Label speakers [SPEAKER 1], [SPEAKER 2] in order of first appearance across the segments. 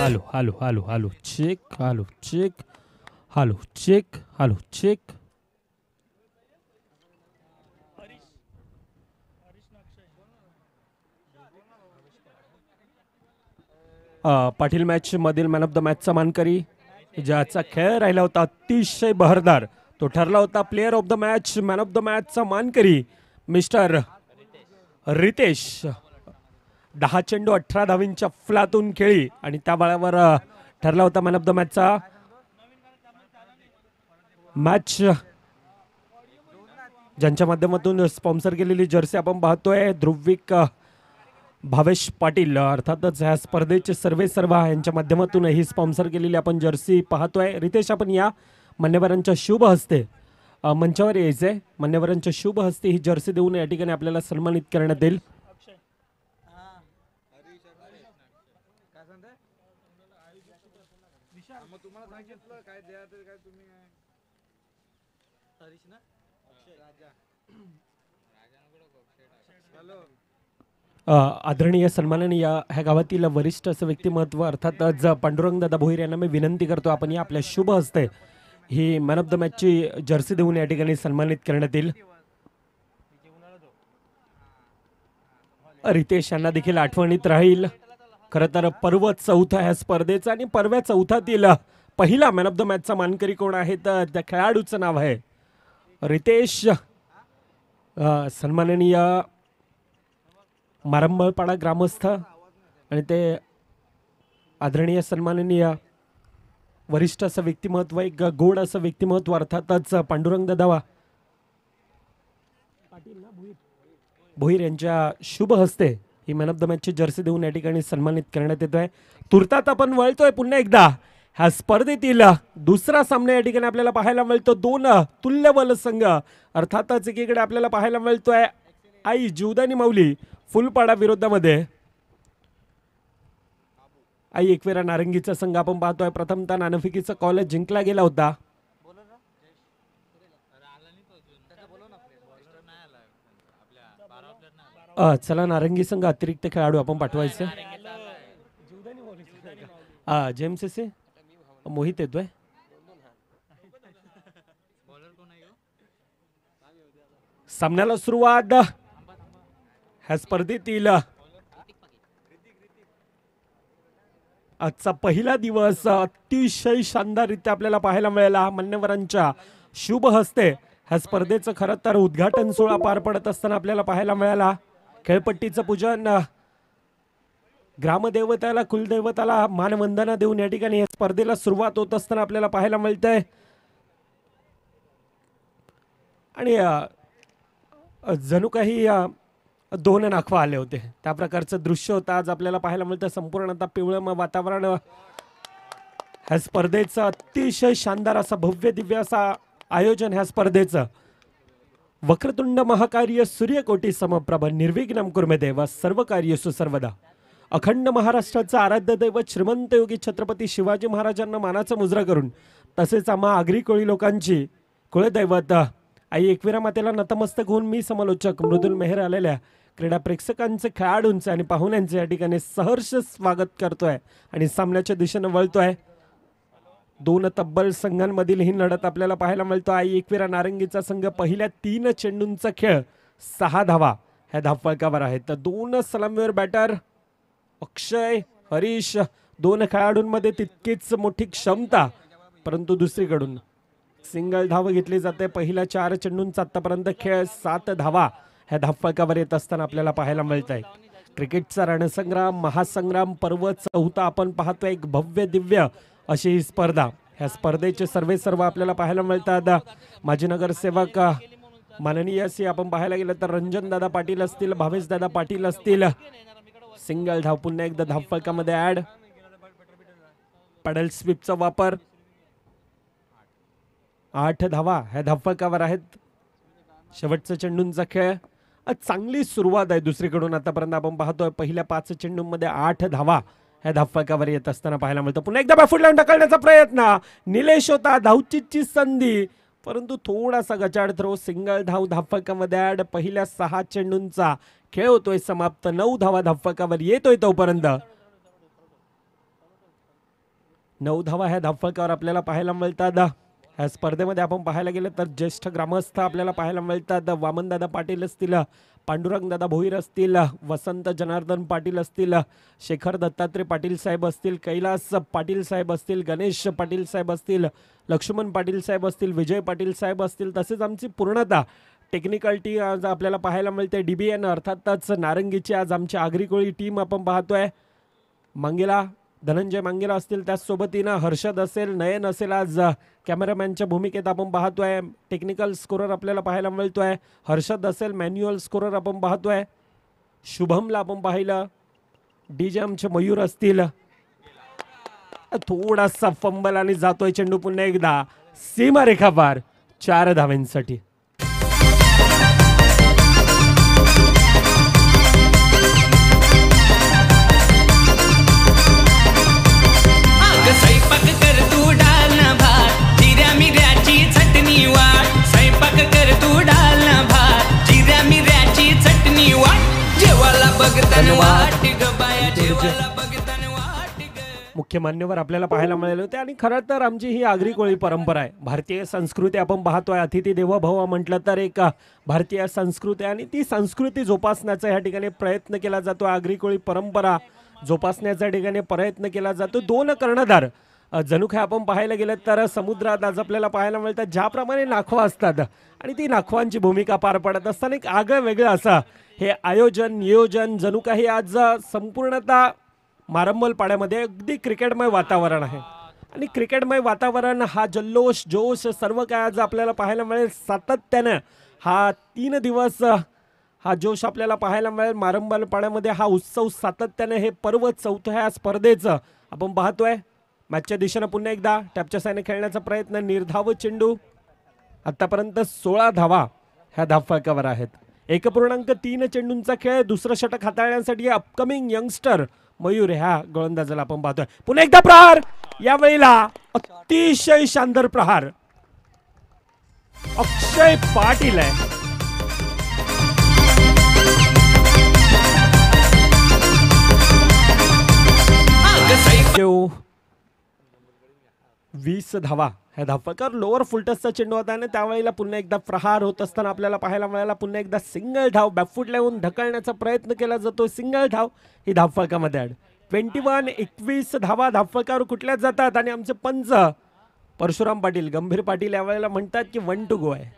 [SPEAKER 1] Halo, halo, halo, halo, check, halo, check, halo, check, halo, check. Patil match मधील man of the मॅचचा मानकरी ज्याचा खेळ राहिला होता अतिशय बहरदार तो ठरला होता player of the match man of the मॅचचा मानकरी मिस्टर रितेश 10 चेंडू 18 धावींच्या फुलातून खेळी आणि त्या बळावर ठरला होता मॅन ऑफ द मॅचचा मॅच ज्यांच्या माध्यमातून स्पॉन्सर केलेली जर्सी आपण पाहतोय ध्रुविक भावेश पाटील अर्थातच ह्या स्पर्धेचे सर्वेसर्वा यांच्या माध्यमातून ही स्पॉन्सर केलेली आपण जर्सी पाहतोय. रितेश आपण या मान्यवरांच्या शुभ हस्ते मंचावर यायचंय. मान्यवरांच्या शुभ हस्ते ही जर्सी देऊन या ठिकाणी आपल्याला सन्मानित करण्यात येईल. आदरणीय सन्माननीय ह्या गावातील वरिष्ठ असं व्यक्तिमत्व अर्थातच पांडुरंग दादा भोईर यांना मी विनंती करतो आपण या आपल्या शुभ हस्ते he man of the मॅचची Jersey देऊन या ठिकाणी सन्मानित करण्यात येईल. रितेश यांना देखील आठवणीत राहील. खरं तर पर्व चौथा ह्या स्पर्धेचा आणि पर्व्या चौथातील पहिला मॅन ऑफ द मॅचचा मानकरी कोण आहे तर त्या खेळाडूचं नाव आहे रितेश. सन्माननीय मारंबळपाडा ग्रामस्थ आणि ते आदरणीय सन्माननीय वरिष्ठ असं व्यक्तिमत्व एक गोड असं व्यक्तिमत्व अर्थातच पांडुरंग दादा भोईर यांच्या शुभ हस्ते he man of the मॅचची Jersey देऊन या ठिकाणी सन्मानित करण्यात येतोय. तुर्तात आपण वळतोय पुन्हा एकदा ह्या स्पर्धेतील दुसरा सामना या ठिकाणी आपल्याला पाहायला मिळतो. दोन तुल्यबल संघ अर्थातच एकीकडे आपल्याला पाहायला मिळतोय आई जीवदानी माऊली फुलपाडा विरोधामध्ये आई एकवेरा नारंगीचा संघ आपण पाहतोय. प्रथमतः नानफिकीचा कॉलेज जिंकला गेला होता. चला नारंगी संघ अतिरिक्त खेळाडू आपण पाठवायचे. जेम्स मोहित येतोय. सामन्याला सुरुवात ह्या स्पर्धेतील आजचा पहिला दिवस अतिशय शानदाररित्या आपल्याला पाहायला मिळाला. मान्यवरांच्या शुभ हस्ते ह्या स्पर्धेचं खरं तर उद्घाटन सोहळा पार पडत असताना आपल्याला पाहायला मिळाला. खेळपट्टीचं पूजन ग्रामदेवताला कुलदैवताला मानवंदना देऊन या ठिकाणी या स्पर्धेला सुरुवात होत असताना आपल्याला पाहायला मिळतंय. आणि जणू काही दोन नाखवा आले होते त्या प्रकारचं दृश्य होतं आज आपल्याला पाहायला मिळतं. संपूर्ण आता पिवळं वातावरण ह्या स्पर्धेचं अतिशय शानदार असं भव्य दिव्य असं आयोजन ह्या स्पर्धेचं. वक्रतुंड महाकार्य सूर्यकोटी समप्रभ निर्विघ्नं कुर्मे देव सर्व कार्येषु सर्वदा. अखंड महाराष्ट्राचं आराध्य दैवत श्रीमंत योगी छत्रपती शिवाजी महाराजांना मानाचा मुजरा करून तसेच आम्हा आगरी कोळी लोकांची कुळदैवत आई एकविरा मातेला नतमस्तक होऊन मी समालोचक मृदुल मेहर आलेल्या क्रीडा प्रेक्षकांचे खेळाडूंचे आणि पाहुण्यांचे या ठिकाणी सहर्ष स्वागत करतोय आणि सामन्याच्या दिशेने वळतोय. दोन तब्बल संघांमधील ही लढत आपल्याला पाहायला मिळतो. आई एकविरा नारंगीचा संघ पहिल्या 3 चेंडूंचा खेळ 6 धावा ह्या धावफलकावर आहेत. तर दोन सलामीवर बॅटर अक्षय हरीश दोन खेळाडूंमध्ये तितकीच मोठी क्षमता परंतु दुसरीकडून सिंगल धाव घेतली जाते. पहिल्या 4 चेंडूंचा आतापर्यंत खेळ 7 धावा ह्या धावफलकावर येत असताना आपल्याला पाहायला मिळत आहे. क्रिकेटचा रणसंग्राम महासंग्राम पर्व चौथा आपण पाहतोय. एक भव्य दिव्य अशी ही स्पर्धा. ह्या स्पर्धेचे सर्व आपल्याला पाहायला मिळतात. माजी नगरसेवक माननीय असे आपण पाहायला गेलं तर रंजन दादा पाटील असतील भावेश दादा पाटील असतील. सिंगल धाव पुन्हा एकदा धावफलकामध्ये ऍड. पॅडल स्वीपचा वापर 8 धावा ह्या धावफलकावर आहेत. शेवटचा चेंडूंचा खेळ चांगली सुरुवात आहे. दुसरीकडून आतापर्यंत आपण पाहतोय पहिल्या 5 चेंडूंमध्ये 8 धावा ह्या धावफलकावर येत असताना पाहायला मिळतं. पुन्हा एकदा बॅफुट लावून ढकलण्याचा प्रयत्न निलेश होता. धावचीची संधी परंतु थोडासा गचाड थ्रो. सिंगल धाव धावफलकामध्ये ऍड. पहिल्या 6 चेंडूंचा खेळ होतोय समाप्त. 9 धावा धावफलकावर येतोय तोपर्यंत 9 धावा ह्या धावफलकावर आपल्याला पाहायला मिळतात। ह्या स्पर्धेमध्ये आपण पाहायला गेलं तर ज्येष्ठ ग्रामस्थ आपल्याला पाहायला मिळतात। वामनदादा पाटील असतील, पांडुरंगदादा भोईर असतील, वसंत जनार्दन पाटील असतील, शेखर दत्तात्रय पाटील साहेब असतील, कैलास पाटील साहेब असतील, गणेश पाटील साहेब असतील, लक्ष्मण पाटील साहेब असतील, विजय पाटील साहेब असतील, तसेच आमची पूर्णतः टेक्निकल टीम आज आपल्याला पाहायला मिळते। DBN अर्थातच नारंगीची आज आमची आगरी कोळी टीम आपण पाहतोय। मंगेला धनंजय मंगेला असतील, त्याचसोबतीनं हर्षद असेल, नयन असेल, आज कॅमेरामॅनच्या भूमिकेत आपण पाहतोय। टेक्निकल स्कोरर आपल्याला पाहायला मिळतोय, हर्षद असेल, मॅन्युअल स्कोरर आपण पाहतोय, शुभमला आपण पाहिलं, DJ आमचे मयूर असतील। थोडासा फंबल आणि जातोय चेंडू पुन्हा एकदा सीमारेखा पार 4 धावांसाठी।
[SPEAKER 2] स्वयंपाक कर तू डालना भात, जिऱ्या मिऱ्याची चटणी वाट, स्वयंपाक कर तू डालना भात, जिऱ्या मिऱ्याची चटणी वाट, जेवायला बघताना वाट ग बाया, जेवायला बघताना वाट ग।
[SPEAKER 1] मुख्य मान्यवर आपल्याला पाहायला मिळाले होते आणि खरं तर आमची ही आगरी कोळी परंपरा आहे, भारतीय संस्कृती आपण पाहतोय। अतिथी देवो भव म्हटलं तर एक भारतीय संस्कृती आणि ती संस्कृती जोपासण्याचा या ठिकाणी प्रयत्न केला जातो। आगरी कोळी परंपरा जोपासण्याच्या ठिकाणी प्रयत्न केला जातो। 2 कर्णधार जणू काय आपण पाहायला गेलं तर समुद्रात आज आपल्याला पाहायला मिळतात, ज्याप्रमाणे नाखवा असतात आणि ती नाखवांची भूमिका पार पडत असताना एक आगळं वेगळं असं हे आयोजन नियोजन जणू काही आज संपूर्णतः मारंबल पाड्यामध्ये अगदी क्रिकेटमय वातावरण आहे आणि क्रिकेटमय वातावरण हा जल्लोष जोश सर्व काय आज आपल्याला पाहायला मिळेल। सातत्यानं हा 3 दिवस हा जोश आपल्याला पाहायला मिळेल मारंबल पाड्यामध्ये, हा उत्सव सातत्याने हे पर्व 4थ्या ह्या स्पर्धेचं आपण पाहतोय। मॅचच्या दिशेनं पुन्हा एकदा टॅपच्या सायने खेळण्याचा प्रयत्न, निर्धाव चेंडू, आतापर्यंत 16 धावा ह्या धावफलकावर आहेत। 1.3 चेंडूंचा खेळ, दुसरं षटक हाताळण्यासाठी अपकमिंग यंगस्टर मयूर ह्या गोलंदाजाला आपण पाहतोय। पुन्हा एकदा प्रहार, या वेळेला अतिशय शानदार प्रहार अक्षय पाटील आहे।
[SPEAKER 2] स्वयंपाक
[SPEAKER 1] 20 धावा ह्या धावफलकावर लोअर फुलटसचा चेंडू होता आणि त्यावेळेला पुन्हा एकदा प्रहार होत असताना आपल्याला पाहायला मिळाला पुन्हा एकदा सिंगल धाव बॅकफूट लावून ढकलण्याचा प्रयत्न केला जातो। सिंगल धाव ही धावफलकामध्ये ॲड। 21 धावा धावफलकावर कुठल्याच जातात आणि आमचे पंच परशुराम पाटील गंभीर पाटील यावेळेला म्हणतात की 1 to go आहे।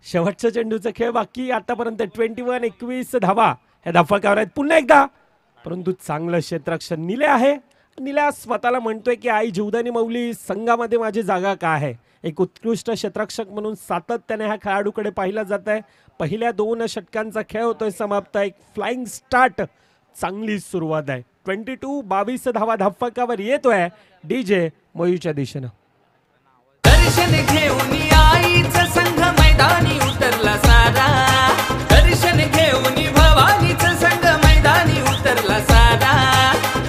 [SPEAKER 1] शेवटच्या चेंडूचा खेळ बाकी आतापर्यंत 21 धावा ह्या धावफलकावर आहेत पुन्हा एकदा, परंतु चांगलं क्षेत्ररक्षण निले आहे। निल्या स्वतःला म्हणतोय की आई जीवदानी मौली संघामध्ये माझी जागा का आहे। एक उत्कृष्ट क्षेत्ररक्षक म्हणून सातत्याने ह्या खेळाडूकडे पाहिलं जात आहे। पहिल्या 2 षटकांचा खेळ होतोय समाप्त, एक फ्लाइंग स्टार्ट, चांगली सुरुवात आहे। 22 धावा धावफलकावर येतोय DJ मयूरच्या दिशेनं।
[SPEAKER 2] दर्शन घेऊन आईचा संघ मैदानी उतरला सारा, दर्शन घेऊन भवानीचा संघ मैदानी उतरला सारा,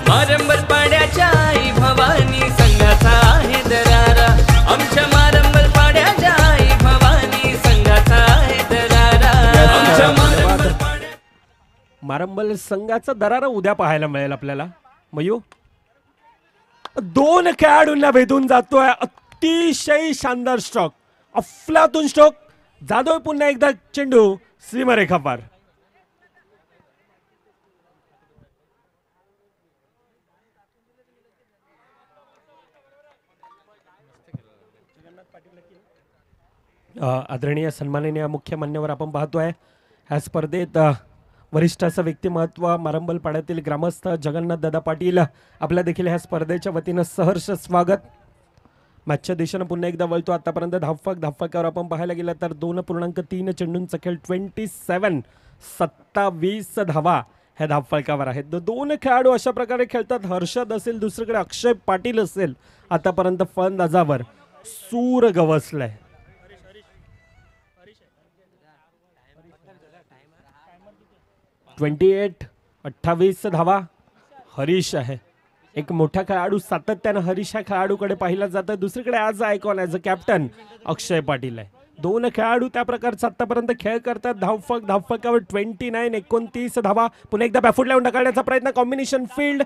[SPEAKER 2] मारंबल पाड्याच्या आई भवानी संघाचा आहे दरारा, आमच्या मारंबल पाड्याच्या आई भवानी संघाचा आहे दरारा, आमच्या मारंबल पाड्या।
[SPEAKER 1] मारंबल संघाचा दरारा उद्या पाहायला मिळेल आपल्याला। मयू 2 खेळाडूंना भेदून जातोय, अतिशय शानदार स्ट्रोक, अफलातून स्ट्रोक, जाधव पुन्हा एकदा चेंडू सीमारेखा पार। आदरणीय सन्माननीय मुख्य मान्यवर आपण पाहतोय ह्या स्पर्धेत वरिष्ठ असं व्यक्तिमत्व मारंबल पाड्यातील ग्रामस्थ जगन्नाथ दादा पाटील आपल्या देखील ह्या स्पर्धेच्या वतीनं सहर्ष स्वागत। मॅचच्या दिशेनं पुन्हा एकदा वळतो। आतापर्यंत धावफलकावर आपण पाहायला गेलं तर 2.3 चेंडूंचा खेळ, 27 धावा ह्या धावफलकावर आहेत। 2 खेळाडू अशा प्रकारे खेळतात, हर्षद असेल, दुसरीकडे अक्षय पाटील असेल, आतापर्यंत फलंदाजावर सूर गवसलाय। 28 धावा हरीश आहे, एक मोठा खेळाडू, सातत्याने हरीश ह्या खेळाडूकडे पाहिला जातं। दुसरीकडे आज आयकॉन ॲज अ कॅप्टन अक्षय पाटील आहे। 2 खेळाडू त्या प्रकारचा आतापर्यंत खेळ करतात। धावफलकावर 29 धावा, पुन्हा एकदा बॅकफूट लावून ढकलण्याचा प्रयत्न, कॉम्बिनेशन फील्ड,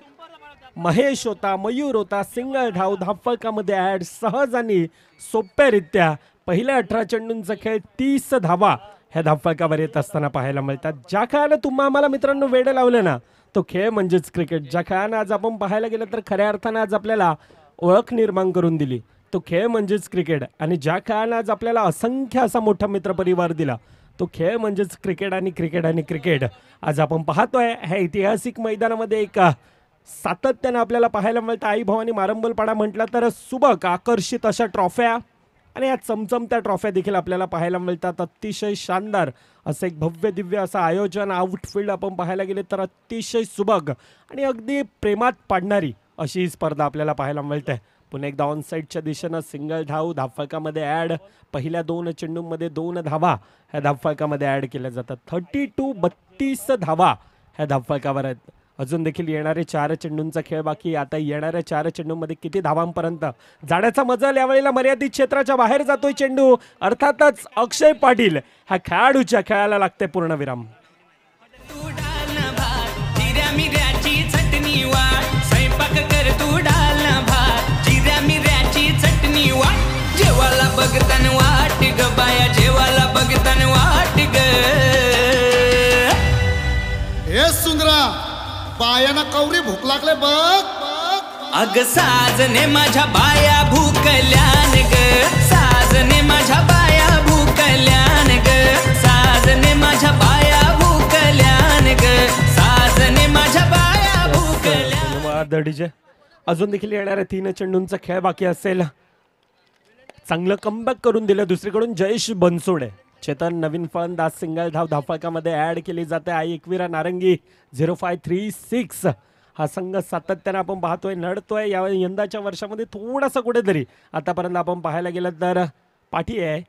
[SPEAKER 1] महेश होता, मयूर होता, सिंगल धाव धावफलकामध्ये ॲड सहज आणि सोप्यारित्या पहिल्या 18 चेंडूंचा खेळ 30 धावा ह्या धावफलकावर येत असताना पाहायला मिळतात. ज्या खेळानं तुम्हा आम्हाला मित्रांनो वेडे लावले ना, तो खेळ म्हणजेच क्रिकेट. ज्या खेळानं आज आपण पाहायला गेलं तर खऱ्या अर्थानं आज आपल्याला ओळख निर्माण करून दिली, तो खेळ म्हणजेच क्रिकेट. आणि ज्या खेळानं आज आपल्याला असंख्य असा मोठा मित्रपरिवार दिला, तो खेळ म्हणजेच क्रिकेट आणि क्रिकेट आणि क्रिकेट. आज आपण पाहतोय ह्या ऐतिहासिक मैदानामध्ये एक सातत्यानं आपल्याला पाहायला मिळतं. आई भवानी मारंबलपाडा म्हटलं तर सुबक आकर्षित अशा ट्रॉफ्या आणि या चमचमत्या ट्रॉफ्या देखील आपल्याला पाहायला मिळतात. अतिशय शानदार असं एक भव्य दिव्य असं आयोजन, आउटफील्ड आपण पाहायला गेले तर अतिशय सुबक आणि अगदी प्रेमात पाडणारी अशी ही स्पर्धा आपल्याला पाहायला मिळते. पुन्हा एकदा ऑन साईडच्या दिशेनं सिंगल धाव धावफलकामध्ये ॲड. पहिल्या 2 चेंडूंमध्ये 2 धावा ह्या धावफलकामध्ये ॲड केल्या जातात. 32 धावा ह्या धावफलकावर आहेत. अजून देखील येणारे 4 चेंडूंचा खेळ बाकी. आता येणाऱ्या 4 चेंडूंमध्ये किती धावांपर्यंत जाण्याचा मजल, यावेळेला मर्यादित क्षेत्राच्या बाहेर जातोय चेंडू. अर्थातच अक्षय पाटील ह्या खेळाडूच्या खेळाला लागते पूर्णविराम.
[SPEAKER 2] तू डालना भात जिऱ्या मिऱ्याची चटणी वाट स्वयंपाक कर तू डालना भात जिऱ्या मिऱ्याची चटणी वाट जेवाला बघतान वाट ग बाया जेवाला बघतान वाट ग.
[SPEAKER 3] हे सुंदरा बायाना कवरी भूक लागले बघ.
[SPEAKER 2] अग साजने माझ्या बाया भूकल्यान ग साजने माझ्या बाया भूकल्यान ग साजने माझ्या बाया भूकल्यान ग साजने माझ्या बाया भूकल्यान.
[SPEAKER 1] धन्यवाद डीजे. अजून देखील येणाऱ्या 3 चेंडूंचा खेळ बाकी असेल. चांगलं कमबॅक करून दिलं दुसरीकडून जयेश बनसोडे. चेतन नवीन फलंदाज सिंगल धाव धावफलकामध्ये ॲड केली जाते. आई एकविरा नारंगी 0536 हा संघ सातत्यानं आपण पाहतोय लढतोय. या यंदाच्या वर्षामध्ये थोडासा कुठेतरी आतापर्यंत आपण पाहायला गेलं तर पाठी आहे,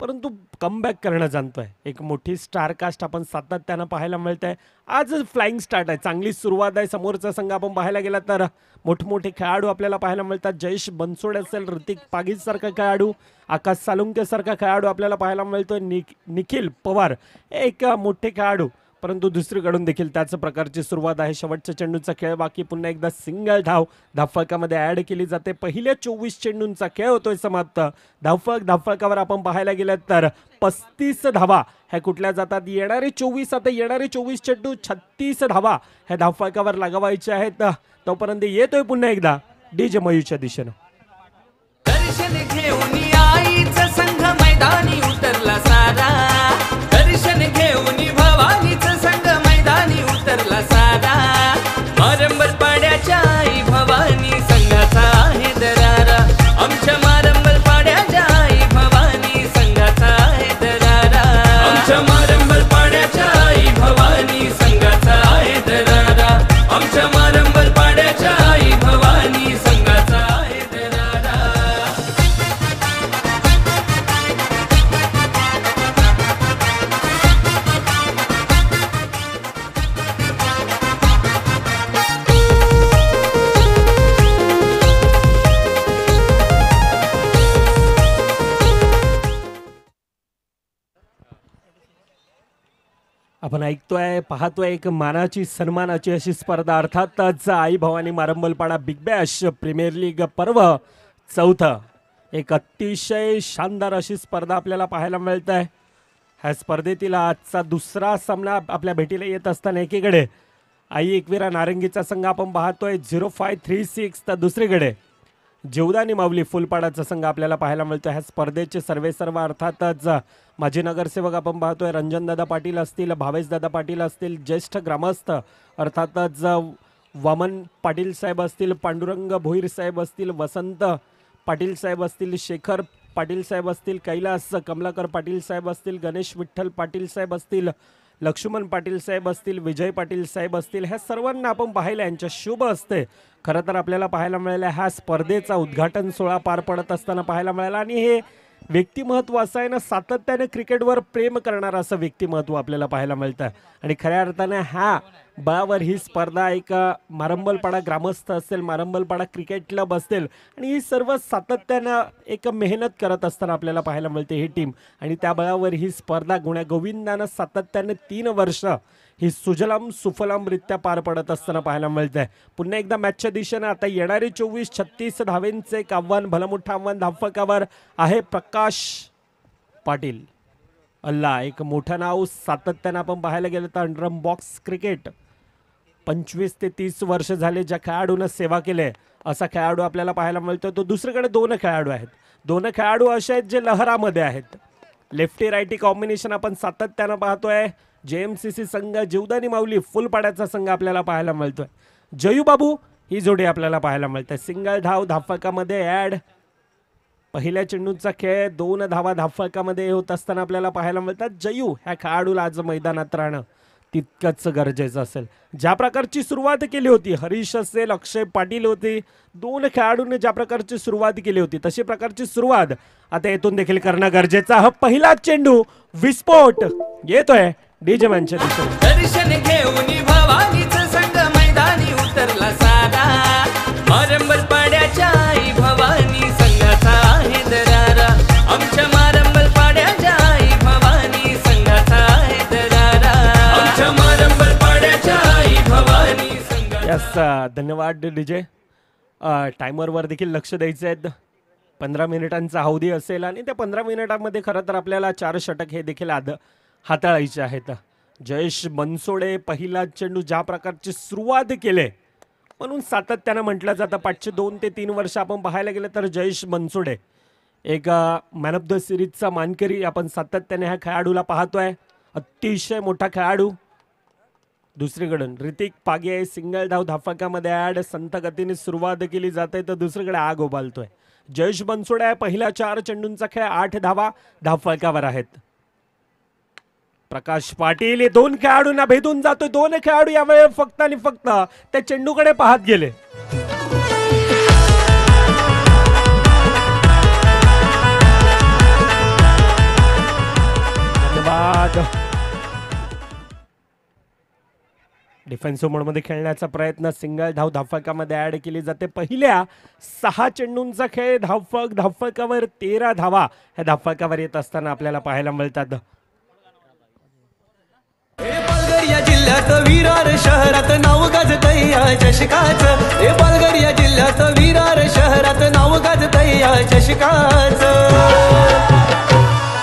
[SPEAKER 1] परंतु कमबॅक करणं जाणतोय. एक मोठी स्टारकास्ट आपण सातत्यानं पाहायला मिळतंय. आज फ्लाइंग स्टार्ट आहे, चांगली सुरुवात आहे. समोरचा संघ आपण पाहायला गेला तर मोठमोठे खेळाडू आपल्याला पाहायला मिळतात. जयेश बनसोडे असेल, ऋतिक पागीज सारखा खेळाडू, आकाश सालुंके सारखा खेळाडू आपल्याला पाहायला मिळतोय. निखिल पवार एक मोठे खेळाडू, परंतु दुसरीकडून देखील त्याच प्रकारची सुरुवात आहे. शेवटच्या चेंडूचा खेळ बाकी. पुन्हा एकदा सिंगल धाव धावफलकामध्ये ॲड केली जाते. पहिल्या 24 चेंडूंचा खेळ होतोय समाप्त. धावफलकावर आपण पाहायला गेलं तर 35 धावा ह्या कुठल्या जातात. येणारे 24 चेंडू 36 धावा ह्या धावफलकावर लगावायचे आहेत. तोपर्यंत येतोय पुन्हा एकदा डीजे मयूच्या दिशेनं.
[SPEAKER 2] दर्शन घेऊन आईचा संघ मैदानी उतरला सारा दर्शन घेऊन भवानीचा संघ मैदानी उतरला सारा मारंबलपाड्याच्या आई भवानी संघाचा आहे दरारा आमच्या मारंबलपाड्याच्या आई भवानी संघाचा आहे दरारा आमच्या मारंबलपाड्याच्या आई भवानी संघाचा आहे दरारा आमच्या मारंबलपाड्याच्या आई भवानी संघाचा आहे दरारा.
[SPEAKER 1] आपण ऐकतोय पाहतोय एक मानाची सन्मानाची अशी स्पर्धा. अर्थातच Aai Bhavani Marambalpada big bash premier league पर्व 4. एक अतिशय शानदार अशी स्पर्धा आपल्याला पाहायला मिळत आहे. ह्या स्पर्धेतील आजचा दुसरा सामना आपल्या भेटीला येत असताना एकीकडे आई एकविरा नारंगीचा संघ आपण पाहतोय 0536 तर दुसरीकडे जीवदानी माऊली फुलपाडाचा संघ आपल्याला पाहायला मिळतो. ह्या स्पर्धेचे सर्वेसर्व अर्थातच माजी नगरसेवक आपण पाहतोय रणजनदादा पाटील असतील, भावेशदादा पाटील असतील, ज्येष्ठ ग्रामस्थ अर्थातच वामन पाटील साहेब असतील, पांडुरंग भोईर साहेब असतील, वसंत पाटील साहेब असतील, शेखर पाटील साहेब असतील, कैलास कमलाकर पाटील साहेब असतील, गणेश विठ्ठल पाटील साहेब असतील, लक्ष्मण पाटील साहेब असतील, विजय पाटील साहेब असतील. ह्या सर्वांना आपण पाहिलं यांच्या शुभ असते. खरं तर आपल्याला पाहायला मिळालं ह्या स्पर्धेचा उद्घाटन सोहळा पार पडत असताना पाहायला मिळाला. आणि हे व्यक्तिमत्व असं आहे ना, सातत्याने क्रिकेटवर प्रेम करणारं असं व्यक्तिमत्व आपल्याला पाहायला मिळतं. आणि खऱ्या अर्थाने ह्या बळावर ही स्पर्धा एक मारंबलपाडा ग्रामस्थ असेल, मारंबलपाडा क्रिकेट क्लब असेल आणि ही सर्व सातत्यानं एक मेहनत करत असताना आपल्याला पाहायला मिळते ही टीम. आणि त्या बळावर ही स्पर्धा गुण्यागोविंदानं सातत्याने 3 वर्ष ही सुजलाम सुफलामरित्या पार पडत असताना पाहायला मिळतंय. पुन्हा एकदा मॅचच्या दिशेनं आता येणारे 24-36 धावेंचे एक आव्हान, भलं मोठं आव्हान धावफलकावर आहे. प्रकाश पाटील अल्ला एक मोठं नाव, सातत्यानं आपण पाहायला गेलं तर अंडरम बॉक्स क्रिकेट 25 ते 30 वर्ष झाले ज्या खेळाडूनं सेवा केली असा खेळाडू आपल्याला पाहायला मिळतो. तो दुसरीकडे 2 खेळाडू आहेत. 2 खेळाडू असे आहेत जे लहरामध्ये आहेत. लेफ्टी रायटी कॉम्बिनेशन आपण सातत्यानं पाहतोय. JMCC संघ जीवदानी माऊली फुलपाड्याचा संघ आपल्याला पाहायला मिळतोय. जयू बाबू ही जोडी आपल्याला पाहायला मिळते. सिंगल धाव धावफलकामध्ये ॲड. पहिल्या चेंडूचा खेळ 2 धावा धावफलकामध्ये होत असताना आपल्याला पाहायला मिळतात. जयू ह्या खेळाडूला आज मैदानात राहणं तितकंच गरजेचं असेल. ज्या प्रकारची सुरुवात केली होती, हरीश असेल, अक्षय पाटील होते, 2 खेळाडूंनी ज्या प्रकारची सुरुवात केली होती तशी प्रकारची सुरुवात आता येथून देखील करणं गरजेचं. हा पहिला चेंडू विस्फोट येतोय डीजे मॅनच्या दिशेने.
[SPEAKER 2] दर्शन घेऊन भवानीचं संग मैदानी उतरला सारा. मारंबलपाड्याच्या आई भवानी संघाचा आहे दरारा. आमच्या मारंबलपाड्याच्या आई भवानी संघाचा आहे दरारा. आमच्या मारंबलपाड्याच्या आई भवानी संघाचा.
[SPEAKER 1] यस, धन्यवाद डीजे. टायमरवर देखील लक्ष द्यायचं आहे. 15 मिनिटांचा अवधी असेल आणि त्या 15 मिनिटांमध्ये खरं तर आपल्याला 4 षटक हे देखील हाताळायचे आहेत. जयेश बनसोडे पहिला चेंडू ज्या प्रकारची सुरुवात केली म्हणून सातत्यानं म्हटलं जातं. 502 ते 3 वर्ष आपण पाहायला गेलं तर जयेश बनसोडे एक मॅन ऑफ द सिरीजचा मानकरी आपण सातत्याने ह्या खेळाडूला पाहतोय. अतिशय मोठा खेळाडू. दुसरीकडून ऋतिक पागे सिंगल धाव धावफलकामध्ये ॲड. संत गतीने सुरुवात केली जाते तर दुसरीकडे आग उभालतोय. जयेश बनसोडे पहिल्या 4 चेंडूंचा खेळ 8 धावा धावफलकावर आहेत. प्रकाश पाटील हे 2 खेळाडूंना भेदून जातोय. 2 खेळाडू यावेळी फक्त आणि फक्त त्या चेंडूकडे पाहत गेले. धन्यवाद. डिफेन्सिव्ह मोडमध्ये खेळण्याचा प्रयत्न. सिंगल धाव धावफलकामध्ये ऍड केली जाते. पहिल्या 6 चेंडूंचा खेळ धावफलकावर 13 धावा ह्या धावफलकावर येत असताना आपल्याला पाहायला मिळतात.
[SPEAKER 4] पालघर या जिल्ह्यात विरार शहरात नाव गाजतय या चषकाचं. हे पालघर या जिल्ह्यात विरार शहरात नाव गाजतय या चषकाचं.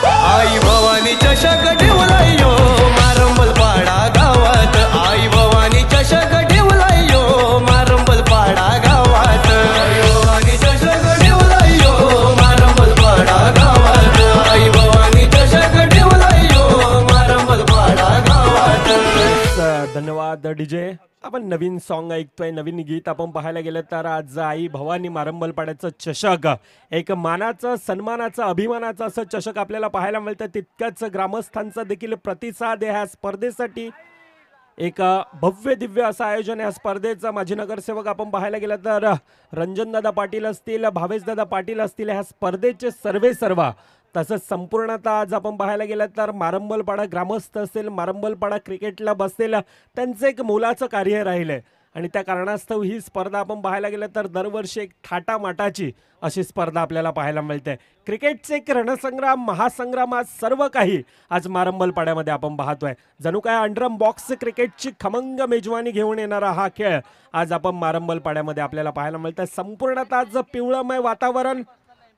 [SPEAKER 4] आई भवानी चषक ठेवलाय यो मारंबलपाडा गावात. आई भवानी चषक ठेवलाय यो मारंबलपाडा गावात. आई भवानी चषक ठेवलाय यो मारंबलपाडा गावात. आई भवानी चषक ठेवलाय यो मारंबलपाडा गावात.
[SPEAKER 1] धन्यवाद डीजे. आपण नवीन सॉन्ग ऐकतोय, नवीन गीत आपण पाहायला गेलं तर आज आई भवानी मारंबलपाड्याचं चषक एक मानाचं, सन्मानाचं, अभिमानाचं असं चषक आपल्याला पाहायला मिळतं. तितक्याच ग्रामस्थांचा देखील प्रतिसाद आहे ह्या स्पर्धेसाठी. एक भव्य दिव्य असं आयोजन या स्पर्धेचं. माजी नगरसेवक आपण पाहायला गेलं तर रंजनदादा पाटील असतील, भावेशदादा पाटील असतील, ह्या स्पर्धेचे सर्व तसंच संपूर्णतः आज आपण पाहायला गेलं तर मारंबलपाडा ग्रामस्थ असेल, मारंबलपाडा क्रिकेट क्लब असेल, त्यांचं एक मोलाचं कार्य राहिलंय. आणि त्या कारणास्तव ही स्पर्धा आपण पाहायला गेलं तर दरवर्षी एक थाटामाटाची अशी स्पर्धा आपल्याला पाहायला मिळते. क्रिकेटचे एक रणसंग्राम, महासंग्राम, आज सर्व काही आज मारंबलपाड्यामध्ये आपण पाहतोय. जणू काय अंडरम बॉक्स क्रिकेटची खमंग मेजवानी घेऊन येणारा हा खेळ आज आपण मारंबलपाड्यामध्ये आपल्याला पाहायला मिळतंय. संपूर्णतः आज पिवळमय वातावरण.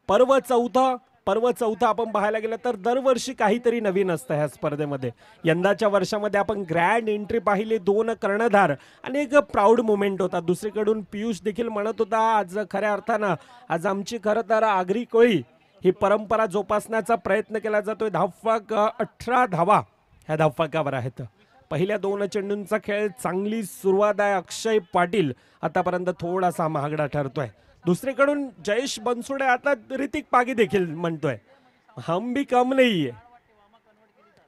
[SPEAKER 1] पर्व चौथा आपण पाहायला गेलं तर दरवर्षी काहीतरी नवीन असतं ह्या स्पर्धेमध्ये. यंदाच्या वर्षामध्ये आपण ग्रँड एंट्री पाहिली, 2 कर्णधार आणि एक प्राऊड मुमेंट होता. दुसरीकडून पियुष देखील म्हणत होता आज खऱ्या अर्थानं आज आमची खरं तर आगरी कोळी ही परंपरा जोपासण्याचा प्रयत्न केला जातोय. धावफलक 18 धावा ह्या धावफलकावर आहेत. पहिल्या 2 चेंडूंचा खेळ चांगली सुरुवात आहे. अक्षय पाटील आतापर्यंत थोडासा महागडा ठरतोय. दुसरीकडून जयेश बनसोडे आता ऋतिक पागी देखील म्हणतोय हम भी कम नाहीये.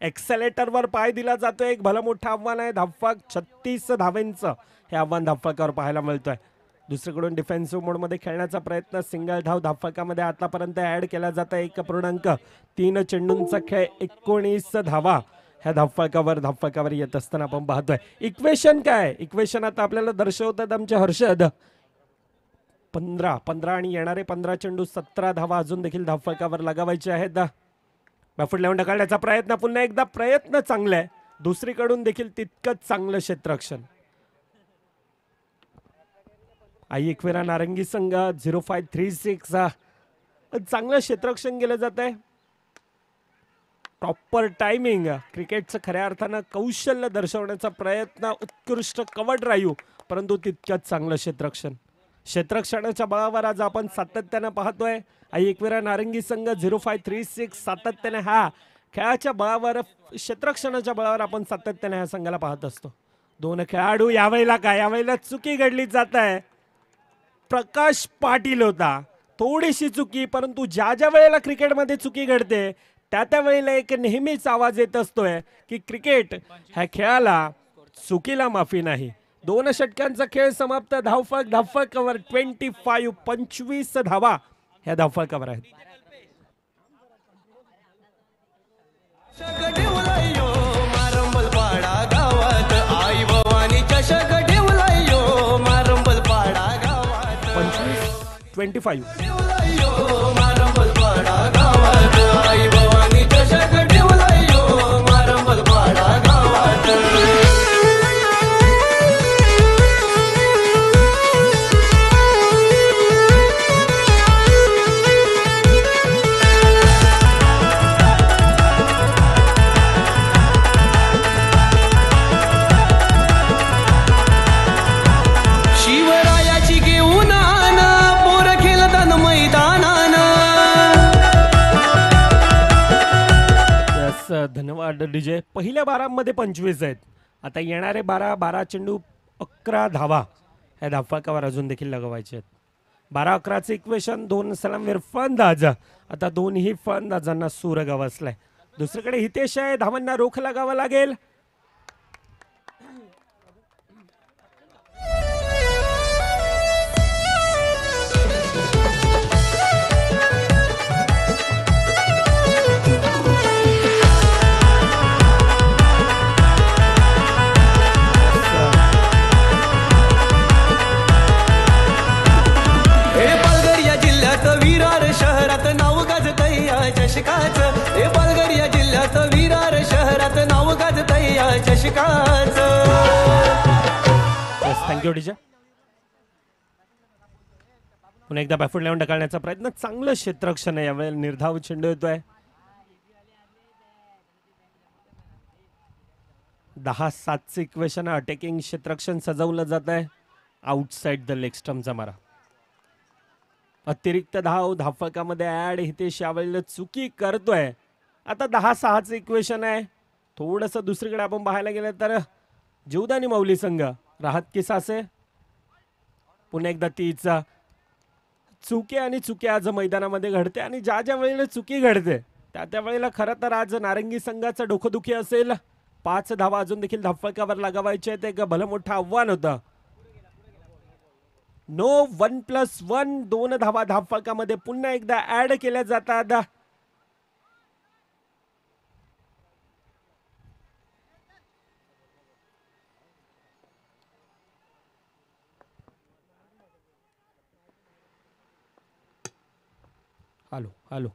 [SPEAKER 1] एक्सेलेटरवर पाय दिला जातोय. एक भलं मोठं आव्हान आहे. धावफलक 36 धावेंचं हे आव्हान धावफलकावर पाहायला मिळतोय. दुसरीकडून डिफेन्सिव्ह मोडमध्ये खेळण्याचा प्रयत्न. सिंगल धाव धावफलकामध्ये आतापर्यंत ऍड केला जात आहे. 1.3 चेंडूंचा खेळ 19 धावा ह्या धावफलकावर येत असताना आपण पाहतोय. इक्वेशन काय, इक्वेशन आता आपल्याला दर्शवतात आमचे हर्षद. 15 आणि येणारे 15 चेंडू 17 धावा अजून देखील धावफलकावर लगावायचे आहेत. बॅफूट लावून ढकलण्याचा प्रयत्न, पुन्हा एकदा प्रयत्न चांगला आहे. दुसरीकडून देखील तितकंच चांगलं क्षेत्ररक्षण. आई एकवेरा नारंगी संघ 0536 चांगलं क्षेत्ररक्षण केलं जात आहे. प्रॉपर टायमिंग, क्रिकेटचं खऱ्या अर्थानं कौशल्य दर्शवण्याचा प्रयत्न, उत्कृष्ट कव्हर ड्राईव्ह, परंतु तितकंच चांगलं क्षेत्ररक्षण. क्षेत्ररक्षणाच्या बळावर आज आपण सातत्यानं पाहतोय. आई एकवेरा नारंगी संघ 0536 सातत्याने हा खेळाच्या बळावर, क्षेत्ररक्षणाच्या बळावर आपण सातत्याने ह्या संघाला पाहत असतो. दोन खेळाडू यावेळेला काय, यावेळेला चुकी घडली जात आहे. प्रकाश पाटील होता, थोडीशी चुकी, परंतु ज्या ज्या वेळेला क्रिकेटमध्ये चुकी घडते त्या वेळेला एक नेहमीच आवाज येत असतोय की क्रिकेट ह्या खेळाला चुकीला माफी नाही. 2 षटकांचा खेळ समाप्त. धावफलकावर 25 धावा ह्या धावफलकावर आहेत.
[SPEAKER 4] मारंबल पाडा गावात आई भवानी चषक ठेवलायो. मारंबल पाडा गावात
[SPEAKER 1] 25
[SPEAKER 4] मारंबल पाडा गावात आई भवानी चषक ठेवलायो. मारंबल पाडा गावात. शिवरायाची घेऊन आना पोर खेळताना मैदानानं.
[SPEAKER 1] धन्यवाद डीजे. पहिल्या 12 मध्ये 25 आहेत. आता येणारे 12 चेंडू 11 धावा ह्या धावफलकावर अजून देखील लगावायचे आहेत. 12-11चे इक्वेशन. 2 सलामीर फलंदाज, आता दोन्ही फलंदाजांना सूर गवसलाय. दुसरीकडे हितेश आहे, धावांना रोख लागावा लागेल.
[SPEAKER 4] पालघर या जिल्ह्यात विरार शहरात नाव गाजतय या चषकाचं. पालघर या जिल्ह्यात विरार शहरात नाव गाजतय या चषकाचं.
[SPEAKER 1] Thank you DJ. पुन्हा एकदा बॅफूट लावून ढकलण्याचा प्रयत्न, चांगलं क्षेत्ररक्षण आहे. यावेळेला निर्धाव चेंडू येतोय. 10-7चे इक्वेशन. अटॅकिंग क्षेत्ररक्षण सजवलं जात आहे. आउटसाइड द लेग स्टम्पचा मारा. अतिरिक्त धाव धावफलकामध्ये ऍड. हितेश यावेळेला चुकी करतोय. आता 10-6चे इक्वेशन आहे. थोडंसं दुसरीकडे आपण पाहायला गेलं तर जीवदानी मौली संघ राहत की सासे. पुन्हा एकदा तीच चुकी आज मैदानामध्ये घडते. आणि ज्या ज्या वेळेला चुकी घडते त्या वेळेला खरं तर आज नारंगी संघाचं डोकंदुखी असेल. 5 धावा अजून देखील धावफलकावर लगावायचे आहेत. एक भलं मोठं आव्हान होतं. नो 1+1 2 धावा धावफलकामध्ये पुन्हा एकदा ऍड केल्या जातात.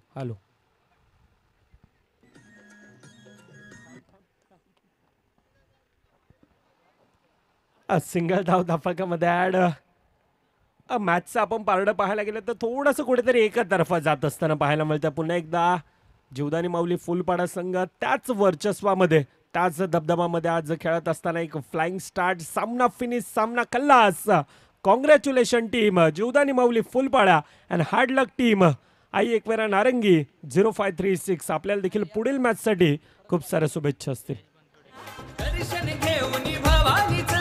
[SPEAKER 1] हॅलो सिंगल धाव धावफलकामध्ये ऍड. मॅचचं आपण पारडं पाहायला गेलं तर थोडंसं कुठेतरी एकतर्फा जात असताना पाहायला मिळतं. पुन्हा एकदा जीवदानी माऊली फुलपाडा संघ त्याच वर्चस्वामध्ये, त्याच दबदबामध्ये आज खेळत असताना एक फ्लाइंग स्टार्ट. सामना फिनिश, सामना खल्लास. Congratulation team Jivdani Mauli Phulpada and hard luck team Aai Ekvira Narangi 0536. आपल्याला देखील पुढील मॅचसाठी खूप साऱ्या शुभेच्छा असतील.
[SPEAKER 2] दर्शन घेऊन भवानीचं